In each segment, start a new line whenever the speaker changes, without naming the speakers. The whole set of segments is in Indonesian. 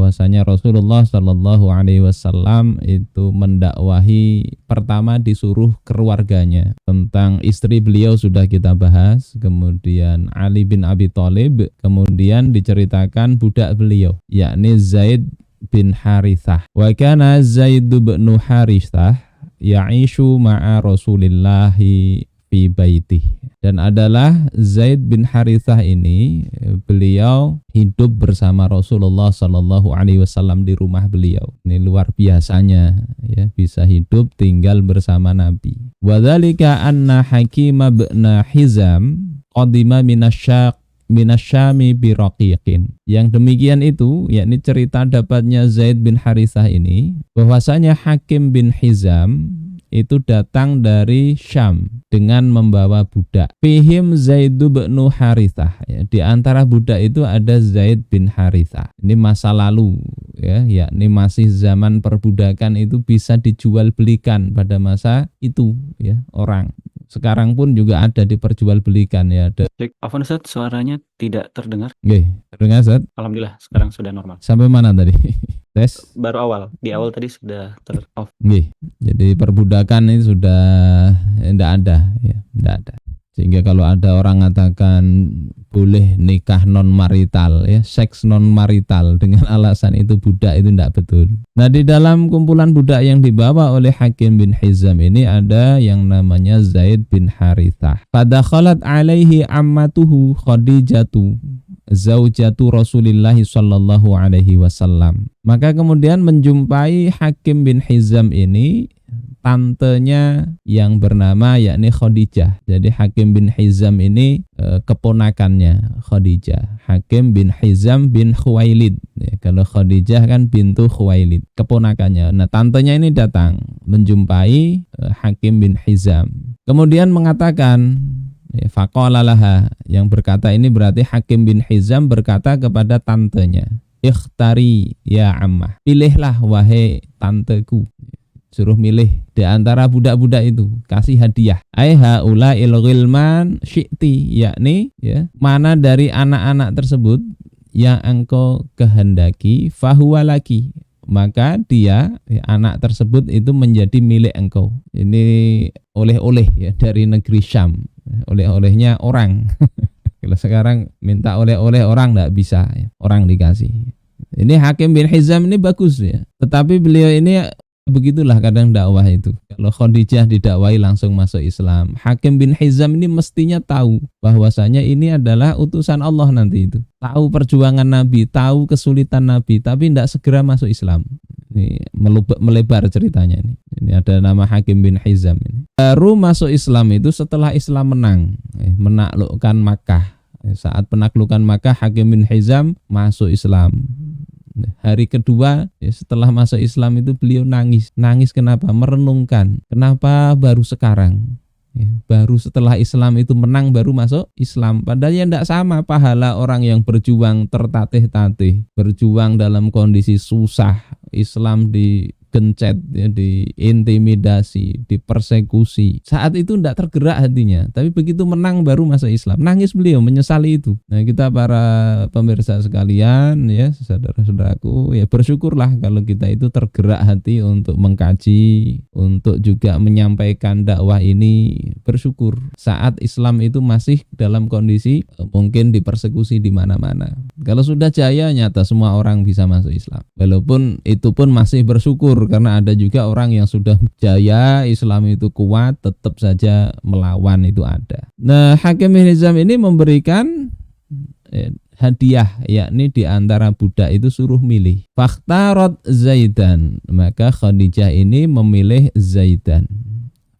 bahwasanya Rasulullah Shallallahu Alaihi Wasallam itu mendakwahi pertama disuruh keluarganya. Tentang istri beliau sudah kita bahas, kemudian Ali bin Abi Thalib, kemudian diceritakan budak beliau yakni Zaid bin Harithah. Wa kana Zaid bin Harithah ya'ishu ma'a Rasulillahi fi baitih. Dan adalah Zaid bin Harithah ini beliau hidup bersama Rasulullah Sallallahu Alaihi Wasallam di rumah beliau. Ini luar biasanya ya, bisa hidup tinggal bersama Nabi. Wa dzalika anna Hakim bin Hizam qadima minasyami bi Raqiqin. Yang demikian itu yakni cerita dapatnya Zaid bin Harithah ini bahwasanya Hakim bin Hizam itu datang dari Syam dengan membawa budak. Fihim Zaid bin Harithah. Ya, di antara budak itu ada Zaid bin Harithah. Ini masa lalu ya, yakni masih zaman perbudakan itu bisa dijual belikan pada masa itu ya orang. Sekarang pun juga ada diperjualbelikan ya.
Cek, Afwan Ustaz, suaranya tidak terdengar.
Oke, terdengar Ustaz?
Alhamdulillah, sekarang sudah normal.
Sampai mana tadi? Tes?
Baru awal, di awal tadi sudah off.
Oke, jadi perbudakan ini sudah tidak ada ya, tidak ada. Sehingga kalau ada orang mengatakan boleh nikah non marital ya, seks non marital dengan alasan itu budak, itu tidak betul. Nah, di dalam kumpulan budak yang dibawa oleh Hakim bin Hizam ini ada yang namanya Zaid bin Harithah. Fadakhalat alaihi ammatuhu Khadijatu zaujatu Rasulillah sallallahu alaihi wasallam. Maka kemudian menjumpai Hakim bin Hizam ini tantenya yang bernama yakni Khadijah. Jadi Hakim bin Hizam ini keponakannya Khadijah. Hakim bin Hizam bin Khuwailid. Ya, kalau Khadijah kan bintu Khuwailid, keponakannya. Nah, tantenya ini datang menjumpai Hakim bin Hizam. Kemudian mengatakan, faqala laha, yang berkata ini berarti Hakim bin Hizam berkata kepada tantenya, ikhtari ya ammah, pilihlah wahai tanteku. Suruh milih di antara budak-budak itu, kasih hadiah. Aiha ula ilghilman syi'ti, yakni ya, mana dari anak-anak tersebut yang engkau kehendaki, fahuwa laki, maka dia anak tersebut itu menjadi milik engkau. Ini oleh-oleh ya dari negeri Syam, oleh-olehnya orang. Kalau sekarang minta oleh-oleh orang tidak bisa ya, orang dikasih. Ini Hakim bin Hizam ini bagus ya, tetapi beliau ini begitulah kadang dakwah itu. Kalau Khadijah didakwai langsung masuk Islam, Hakim bin Hizam ini mestinya tahu bahwasanya ini adalah utusan Allah nanti itu. Tahu perjuangan Nabi, tahu kesulitan Nabi, tapi tidak segera masuk Islam. Ini melebar ceritanya ini. Ini ada nama Hakim bin Hizam ini. Baru masuk Islam itu setelah Islam menang, menaklukkan Makkah. Saat penaklukan Makkah, Hakim bin Hizam masuk Islam. Hari kedua setelah masuk Islam itu beliau nangis. Nangis kenapa? Merenungkan kenapa baru sekarang ya, baru setelah Islam itu menang baru masuk Islam. Padahal ya tidak sama pahala orang yang berjuang tertatih-tatih, berjuang dalam kondisi susah, Islam digencet ya, diintimidasi, dipersekusi. Saat itu tidak tergerak hatinya, tapi begitu menang baru masuk Islam. Nangis beliau, menyesali itu. Nah, kita para pemirsa sekalian ya, saudara-saudaraku ya, bersyukurlah kalau kita itu tergerak hati untuk mengkaji, untuk juga menyampaikan dakwah ini. Bersyukur saat Islam itu masih dalam kondisi mungkin dipersekusi di mana-mana. Kalau sudah jaya, nyata semua orang bisa masuk Islam. Walaupun itu pun masih bersyukur, karena ada juga orang yang sudah jaya, Islam itu kuat, tetap saja melawan, itu ada. Nah, Hakim bin Hizam ini memberikan hadiah, yakni di antara budak itu suruh milih. Fakhtarat Zaidan, maka Khadijah ini memilih Zaidan.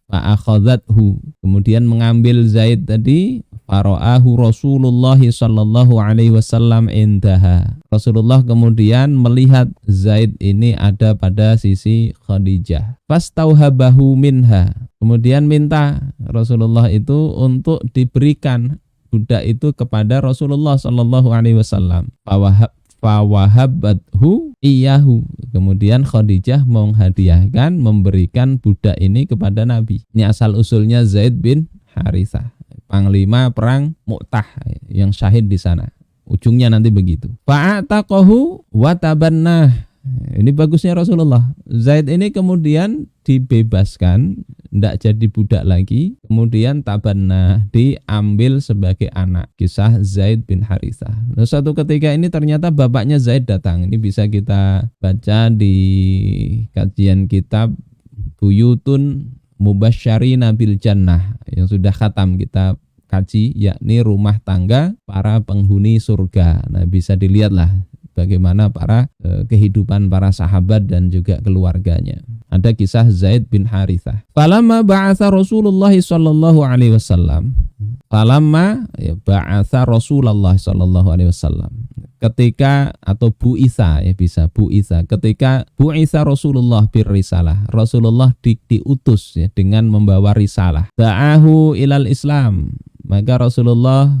Fa'akhadhathu, kemudian mengambil Zaid tadi. Fara'ahu Rasulullah sallallahu alaihi wasallam indaha. Rasulullah kemudian melihat Zaid ini ada pada sisi Khadijah. Fastauhabahu minha. Kemudian minta Rasulullah itu untuk diberikan budak itu kepada Rasulullah sallallahu alaihi wasallam. Fawahabathu iyahu. Kemudian Khadijah menghadiahkan, memberikan budak ini kepada Nabi. Ini asal usulnya Zaid bin Harithah, panglima perang Mu'tah yang syahid di sana. ujungnya nanti begitu. Fa'ataqahu wa tabannah. Ini bagusnya Rasulullah. Zaid ini kemudian dibebaskan, tidak jadi budak lagi, kemudian tabanna, diambil sebagai anak. Kisah Zaid bin Harithah. Nah, suatu ketika ini ternyata bapaknya Zaid datang. Ini bisa kita baca di kajian kitab Buyutun Mubasysyarina bil Jannah yang sudah khatam kita kaji, yakni rumah tangga para penghuni surga. Nah, bisa dilihatlah bagaimana kehidupan para sahabat dan juga keluarganya. Ada kisah Zaid bin Harithah. Falamma ba'atha Rasulullah sallallahu alaihi wasallam. Ba'atha Rasulullah sallallahu alaihi wasallam. Ketika atau bu'itha, ya bisa bu'itha. Ketika bu'itha Rasulullah bir risalah. Rasulullah diutus ya dengan membawa risalah. Da'ahu ilal Islam. Maka Rasulullah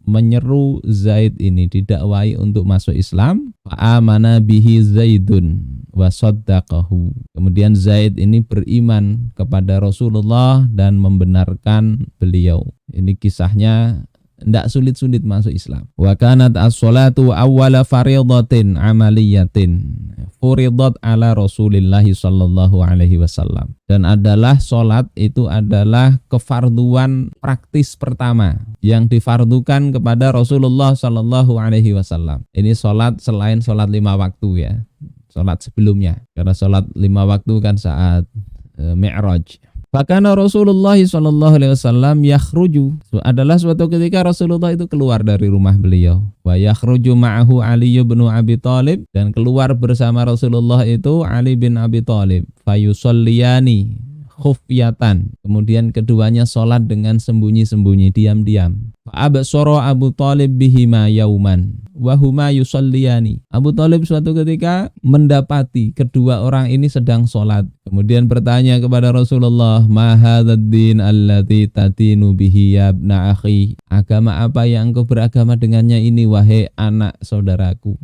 menyeru Zaid ini, didakwai untuk masuk Islam. Fa'amana bihi Zaidun wa saddaqahu. Kemudian Zaid ini beriman kepada Rasulullah dan membenarkan beliau. Ini kisahnya tidak sulit-sulit masuk Islam. Wa kanat as-salatu awwala faridatin amaliyatin furidat ala Rasulillah sallallahu alaihi wasallam. Dan adalah salat itu adalah kefarduan praktis pertama yang difardukan kepada Rasulullah sallallahu alaihi wasallam. Ini salat selain salat 5 waktu ya. Salat sebelumnya. Karena salat 5 waktu kan saat Mi'raj. Fakana Rasulullah sallallahu alaihi wasallam yakhruju. Adalah suatu ketika Rasulullah itu keluar dari rumah beliau. Wa yakhruju ma'ahu Ali bin Abi Thalib, dan keluar bersama Rasulullah itu Ali bin Abi Thalib. Fayusalliyani khufyatan. Kemudian keduanya salat dengan sembunyi-sembunyi, diam-diam. Fa absara Abu Thalib bihima yauman wa huma yusalliyani. Abu Thalib suatu ketika mendapati kedua orang ini sedang salat. Kemudian bertanya kepada Rasulullah, "Ma hadzal din allati tatinu bihi ya ibna akhi?" Agama apa yang engkau beragama dengannya ini, wahai anak saudaraku,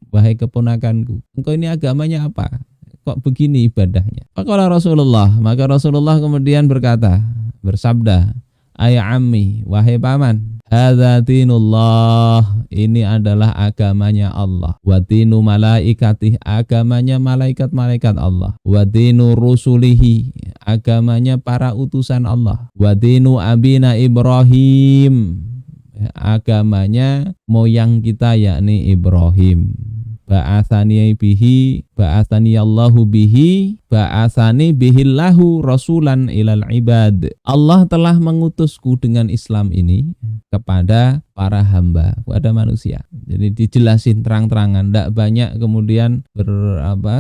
wahai keponakanku? Engkau ini agamanya apa? Kok begini ibadahnya? Faqala Rasulullah, maka Rasulullah kemudian bersabda, "Ayya ammi, wahai paman, hadza dinullah, ini adalah agamanya Allah. Wa dinu malaikatih, agamanya malaikat-malaikat Allah. Wa dinu rusulihi, agamanya para utusan Allah. Wa dinu abina Ibrahim, agamanya moyang kita yakni Ibrahim. Ba'athani Allahu bihi ba'athani bihillahu rasulan ilal ibad." Allah telah mengutusku dengan Islam ini kepada para hamba, kepada manusia. Jadi dijelasin terang-terangan, tidak banyak kemudian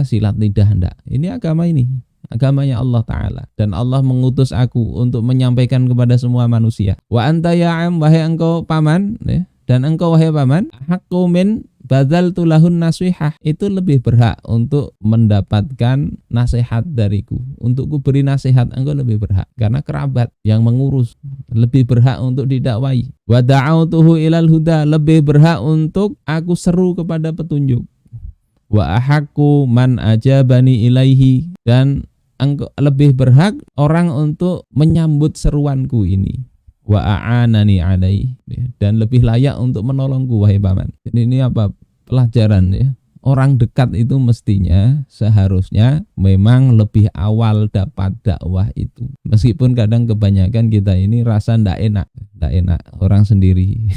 silat lidah, tidak. Ini agama ini, agamanya Allah Ta'ala, dan Allah mengutus aku untuk menyampaikan kepada semua manusia. Wa anta ya'am, wahai engkau paman, ya, dan engkau wahai paman, haqqu min badaltu lahun nasihah, itu lebih berhak untuk mendapatkan nasihat dariku. Untuk ku beri nasihat, engkau lebih berhak, karena kerabat yang mengurus, lebih berhak untuk didakwai. Wa da'autuhu ilal huda, lebih berhak untuk aku seru kepada petunjuk. Wa ahaqqu man ajabani ilaihi, dan engkau lebih berhak orang untuk menyambut seruanku ini. Wa a'anani alaihi, dan lebih layak untuk menolongku, wahai paman. Jadi ini apa pelajaran ya? Orang dekat itu mestinya seharusnya memang lebih awal dapat dakwah itu. Meskipun kadang kebanyakan kita ini rasa ndak enak orang sendiri.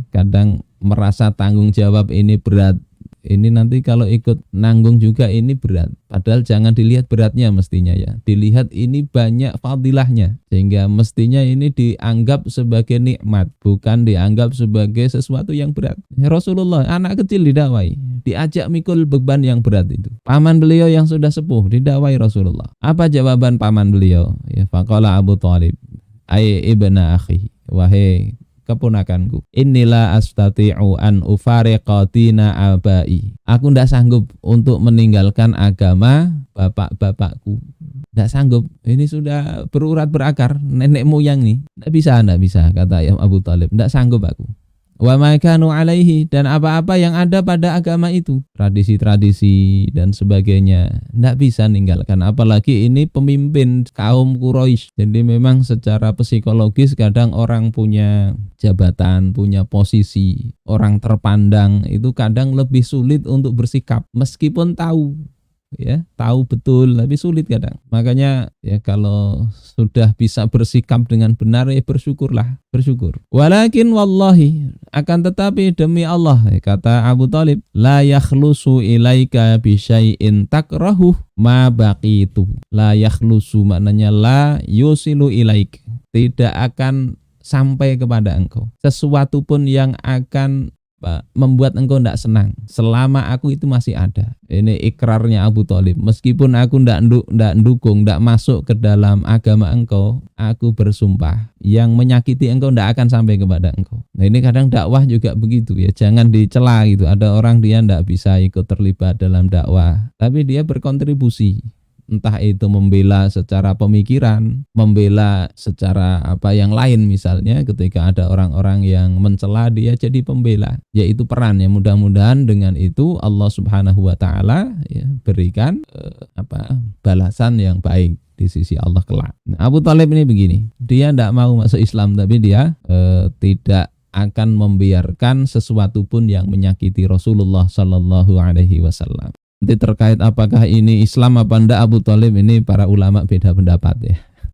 Kadang merasa tanggung jawab ini berat. Ini nanti kalau ikut nanggung juga ini berat. Padahal jangan dilihat beratnya mestinya ya. Dilihat ini banyak fadilahnya. Sehingga mestinya ini dianggap sebagai nikmat, bukan dianggap sebagai sesuatu yang berat. Ya Rasulullah, anak kecil didakwai, diajak mikul beban yang berat itu. Paman beliau yang sudah sepuh didakwai Rasulullah. Apa jawaban paman beliau? Ya faqala Abu Thalib, "Ai ibna akhi, wahai keponakanku, inilah astati'u an ufariqa dina abai." Aku tidak sanggup untuk meninggalkan agama bapak-bapakku. Tidak sanggup. Ini sudah berurat berakar, nenek moyang nih. Tidak bisa, kata Abu Thalib. Tidak sanggup aku wa ma kanu alaihi, dan apa-apa yang ada pada agama itu, tradisi-tradisi dan sebagainya, tidak bisa ninggalkan. Apalagi ini pemimpin kaum Quraisy. Jadi memang secara psikologis kadang orang punya jabatan, punya posisi, orang terpandang itu kadang lebih sulit untuk bersikap meskipun tahu, ya tahu betul, tapi sulit kadang. Makanya ya kalau sudah bisa bersikap dengan benar, ya bersyukurlah, bersyukur. Walakin wallahi, akan tetapi demi Allah, ya, kata Abu Thalib, la yakhlusu ilaika bi syai'in takrahu ma baqitu. La yakhlusu maknanya la yusilu ilaik, tidak akan sampai kepada engkau sesuatu pun yang akan membuat engkau tidak senang selama aku itu masih ada. Ini ikrarnya Abu Thalib. Meskipun aku tidak dukung, tidak masuk ke dalam agama engkau, aku bersumpah yang menyakiti engkau tidak akan sampai kepada engkau. Nah ini kadang dakwah juga begitu ya, jangan dicela gitu. Ada orang dia tidak bisa ikut terlibat dalam dakwah, tapi dia berkontribusi. Entah itu membela secara pemikiran, membela secara apa yang lain, misalnya ketika ada orang-orang yang mencela, dia jadi pembela, yaitu peran. Ya mudah-mudahan dengan itu Allah Subhanahu wa taala ya berikan balasan yang baik di sisi Allah kelak. Nah, Abu Thalib ini begini, dia tidak mau masuk Islam, tapi dia tidak akan membiarkan sesuatu pun yang menyakiti Rasulullah Sallallahu Alaihi Wasallam. Nanti terkait apakah ini Islam apa enggak Abu Thalib, ini para ulama beda pendapat ya.